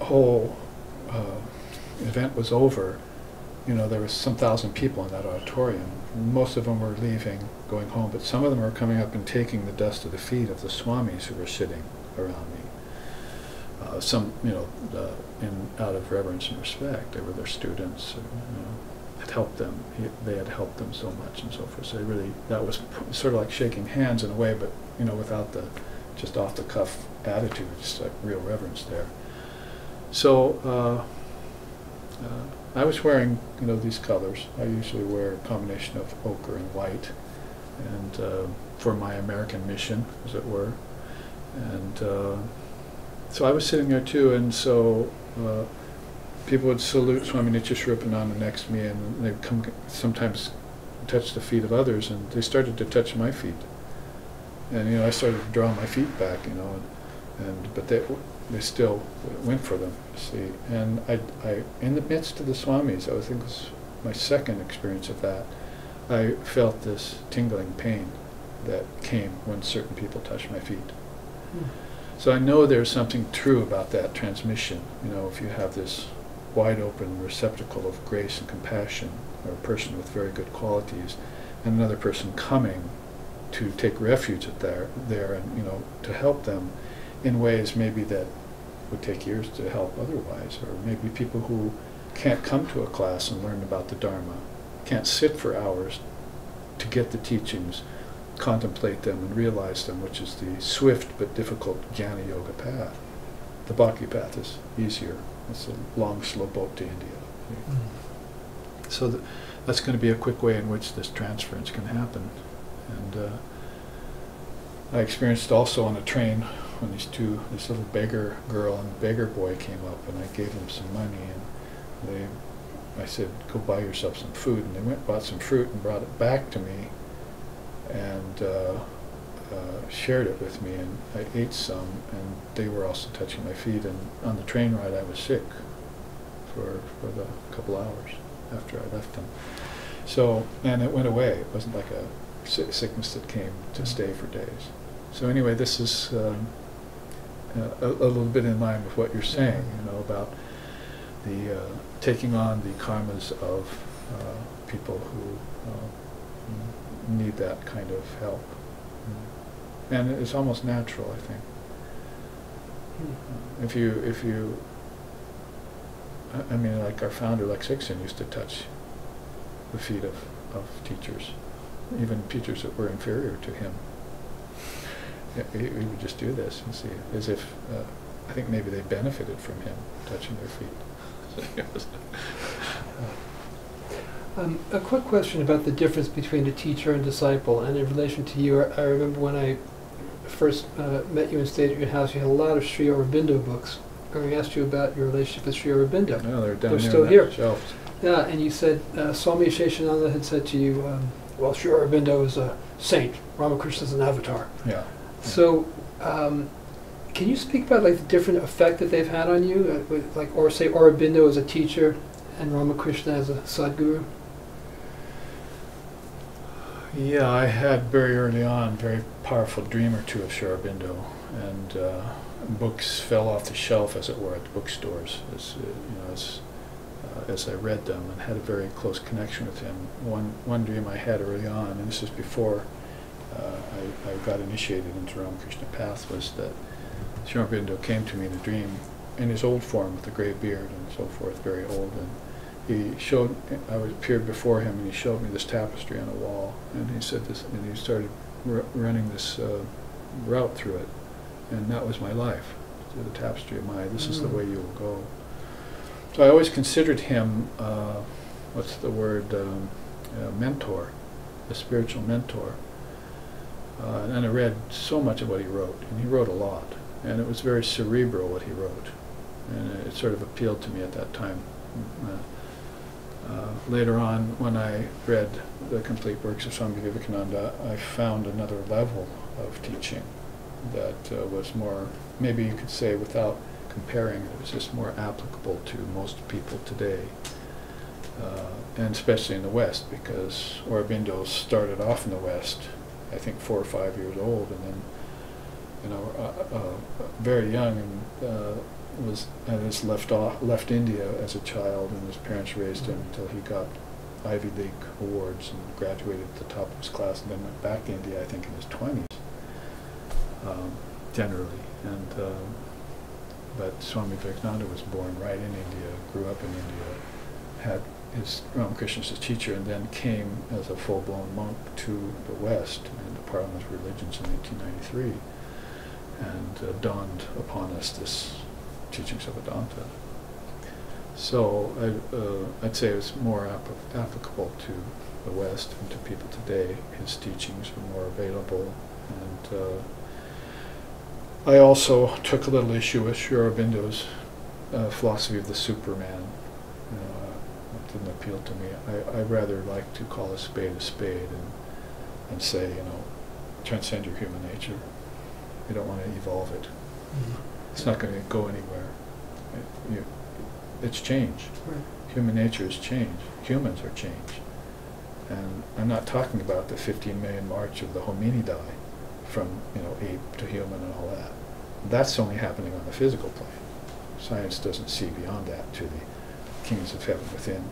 whole event was over, there was some 1,000 people in that auditorium. Most of them were leaving, going home, but some of them were coming up and taking the dust of the feet of the Swamis who were sitting around me. Some, out of reverence and respect. They were their students, had helped them. They had helped them so much and so forth. So that was sort of like shaking hands in a way, but without the just off the cuff attitude, just like real reverence there. So I was wearing these colors. I usually wear a combination of ochre and white, and for my American mission, as it were. And so I was sitting there too, and so people would salute Swami Nityasrupananda next to me, and they'd come sometimes touch the feet of others, and they started to touch my feet. And I started to draw my feet back, but they still went for them, you see. And I in the midst of the Swamis, I think it was my second experience of that, I felt this tingling pain that came when certain people touched my feet. So I know there's something true about that transmission. If you have this wide open receptacle of grace and compassion, or a person with very good qualities, and another person coming to take refuge there and to help them in ways maybe that would take years to help otherwise, or maybe people who can't come to a class and learn about the Dharma, can't sit for hours to get the teachings, contemplate them and realize them, which is the swift but difficult jnana yoga path. The bhakti path is easier. It's a long, slow boat to India. So that's going to be a quick way in which this transference can happen. And I experienced also on a train when this little beggar girl and beggar boy came up, and I gave them some money, and I said, go buy yourself some food, and they went and bought some fruit and brought it back to me, and shared it with me, and I ate some, and they were also touching my feet, and on the train ride I was sick for the couple hours after I left them. So, and it went away. It wasn't like a sickness that came to stay for days. So anyway, this is a little bit in line with what you're saying, about the taking on the karmas of people who need that kind of help. And it's almost natural, I think. If you, I mean, like our founder, Lex Hickson, used to touch the feet of teachers, even teachers that were inferior to him. He would just do this and see, as if, I think maybe they benefited from him touching their feet. A quick question about the difference between a teacher and disciple, and in relation to you. I remember when I first met you and stayed at your house, you had a lot of Sri Aurobindo books. And we asked you about your relationship with Sri Aurobindo. No, they're down They're there still on here. that shelf. Yeah, and you said Swami Sheshananda had said to you, well, Sri Aurobindo is a saint, Ramakrishna is an avatar. Yeah. So, can you speak about like the different effect that they've had on you, like, or say Aurobindo as a teacher and Ramakrishna as a Sadguru? Yeah, I had very early on very powerful dream or two of Sri Aurobindo, and books fell off the shelf, as it were, at the bookstores as I read them, and had a very close connection with him. One dream I had early on, and this is before I got initiated into Ramakrishna path, was that Sri Aurobindo came to me in a dream in his old form with the gray beard and so forth, very old, and he showed, I appeared before him, and he showed me this tapestry on a wall, and he said this, and he started running this route through it, and that was my life, through the tapestry of Maya. This is the way you will go. So I always considered him, what's the word, mentor, a spiritual mentor. And I read so much of what he wrote, and he wrote a lot, and it was very cerebral what he wrote, and it sort of appealed to me at that time. Later on, when I read the complete works of Swami Vivekananda, I found another level of teaching that was more, maybe you could say without comparing, it was just more applicable to most people today, and especially in the West, because Aurobindo started off in the West, I think 4 or 5 years old, and then, very young, and was left India as a child, and his parents raised him until he got Ivy League awards and graduated at the top of his class, and then went back to India, I think, in his 20s, generally. And but Swami Vivekananda was born right in India, grew up in India, had his Ramakrishna as his teacher, and then came as a full-blown monk to the West and the Parliament of Religions in 1893, and dawned upon us this teachings of Vedanta. So I'd say it's more applicable to the West and to people today. His teachings are more available, and I also took a little issue with Sri Aurobindo's philosophy of the Superman. It didn't appeal to me. I'd rather like to call a spade and say, transcend your human nature. You don't want to evolve it. It's not going to go anywhere. It's change. Right. Human nature is change. Humans are change. And I'm not talking about the 15 million march of the hominidae from ape to human and all that. That's only happening on the physical plane. Science doesn't see beyond that to the kingdoms of heaven within,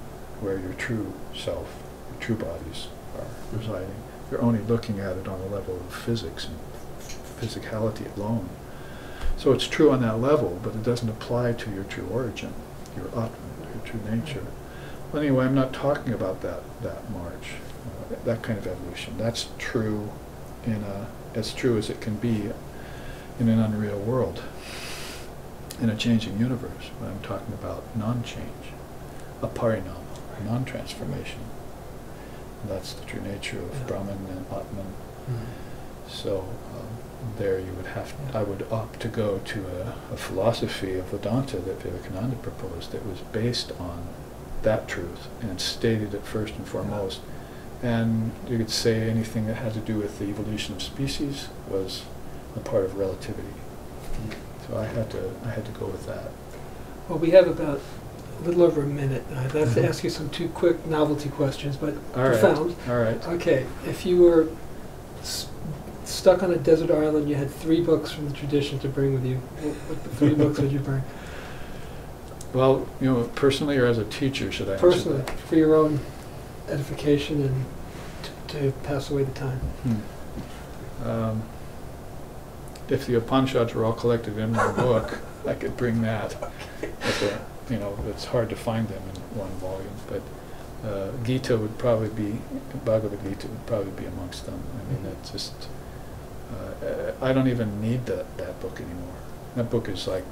where your true self, your true bodies are residing. You're only looking at it on the level of physics and physicality alone. So it's true on that level, but it doesn't apply to your true origin, your Atman, your true nature. Well, anyway, I'm not talking about that march, that kind of evolution. That's true as true as it can be in an unreal world, in a changing universe. But I'm talking about non-change, a parinama, non-transformation. That's the true nature of Brahman and Atman. So there you would I would opt to go to a philosophy of Vedanta that Vivekananda proposed that was based on that truth and stated it first and foremost. And you could say anything that had to do with the evolution of species was a part of relativity. So I had to go with that. Well, we have about a little over a minute. I'd have to ask you some 2 quick novelty questions, but profound. All right. Okay, if you were stuck on a desert island, you had 3 books from the tradition to bring with you, what 3 books would you bring? Well, personally or as a teacher, should I answer Personally, that? for your own edification and to pass away the time. If the Upanishads were all collected in one book, I could bring that. But, it's hard to find them in one volume. But Gita would probably be, Bhagavad Gita would probably be amongst them. I mean, that's just, I don't even need that book anymore. That book is like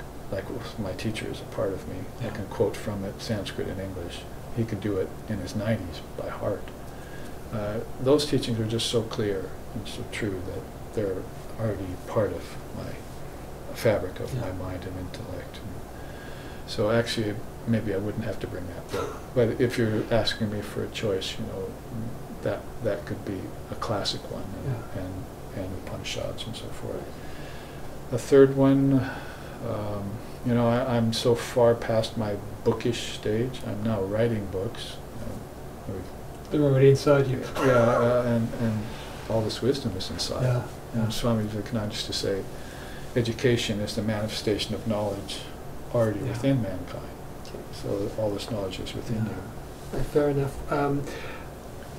my teacher is a part of me. Yeah. I can quote from it Sanskrit and English. He could do it in his 90s by heart. Those teachings are just so clear and so true that they're already part of my fabric of my mind and intellect. So actually, maybe I wouldn't have to bring that book. But if you're asking me for a choice, that could be a classic one, and Upanishads and so forth. The third one, I'm so far past my bookish stage. I'm now writing books. They're already inside you. And all this wisdom is inside. Yeah. And Swami Vivekananda used to say, education is the manifestation of knowledge already within mankind. So all this knowledge is within you. Fair enough.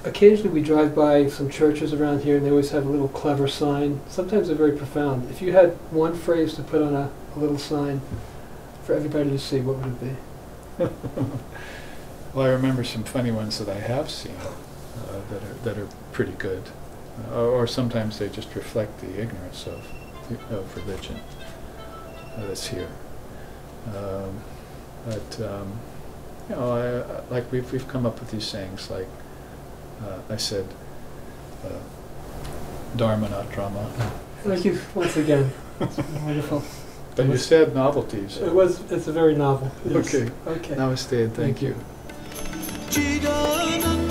Occasionally we drive by some churches around here and they always have a little clever sign. Sometimes they're very profound. If you had one phrase to put on a little sign for everybody to see, what would it be? Well, I remember some funny ones that I have seen that are pretty good. Or sometimes they just reflect the ignorance of religion that's here. We've come up with these sayings like, I said, Dharma, not drama. Thank you once again. It's wonderful. But you said novelties. It's a very novel. Yes. Okay. Okay. Namaste and thank you. Chidananda